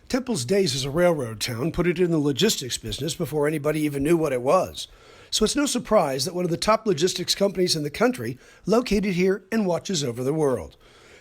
Temple's days as a railroad town put it in the logistics business before anybody even knew what it was. So it's no surprise that one of the top logistics companies in the country located here and watches over the world.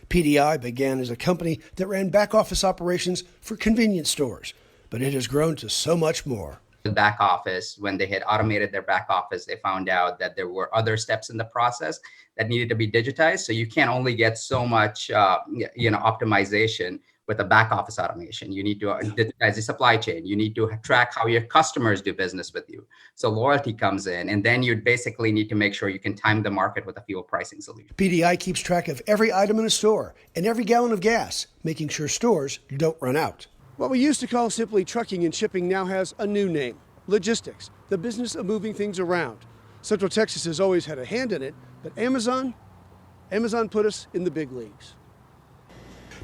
PDI began as a company that ran back-office operations for convenience stores, but it has grown to so much more. The back office, when they had automated their back office, they found out that there were other steps in the process that needed to be digitized. So you can't only get so much, optimization with a back office automation. You need to digitize the supply chain. You need to track how your customers do business with you. So loyalty comes in, and then you basically need to make sure you can time the market with a fuel pricing solution. PDI keeps track of every item in a store and every gallon of gas, making sure stores don't run out. What we used to call simply trucking and shipping now has a new name: logistics, the business of moving things around. Central Texas has always had a hand in it, but Amazon put us in the big leagues.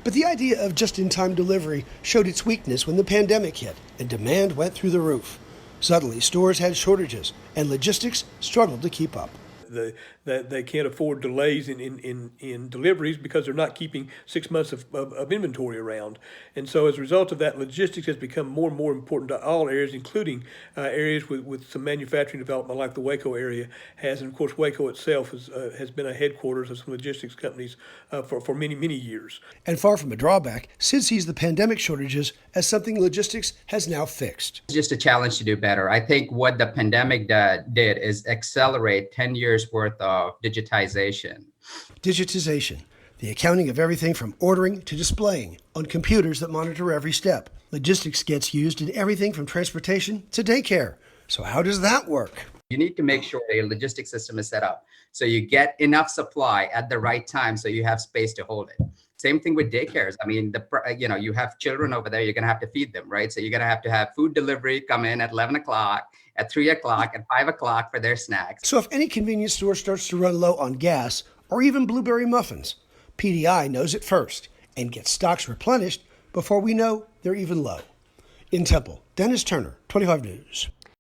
But the idea of just-in-time delivery showed its weakness when the pandemic hit and demand went through the roof. Suddenly, stores had shortages and logistics struggled to keep up. They can't afford delays in deliveries because they're not keeping 6 months of inventory around. And so as a result of that, logistics has become more and more important to all areas, including areas with some manufacturing development like the Waco area has. And of course, Waco itself has been a headquarters of some logistics companies for many, many years. And far from a drawback, Sid sees the pandemic shortages as something logistics has now fixed. It's just a challenge to do better. I think what the pandemic did is accelerate 10 years worth of digitization. Digitization, the accounting of everything from ordering to displaying on computers that monitor every step. Logistics gets used in everything from transportation to daycare. So how does that work? You need to make sure your logistics system is set up so you get enough supply at the right time so you have space to hold it. Same thing with daycares. I mean, you have children over there, you're going to have to feed them, right? So you're going to have food delivery come in at 11 o'clock, at 3 o'clock, at 5 o'clock for their snacks. So if any convenience store starts to run low on gas or even blueberry muffins, PDI knows it first and gets stocks replenished before we know they're even low. In Temple, Dennis Turner, 25 News.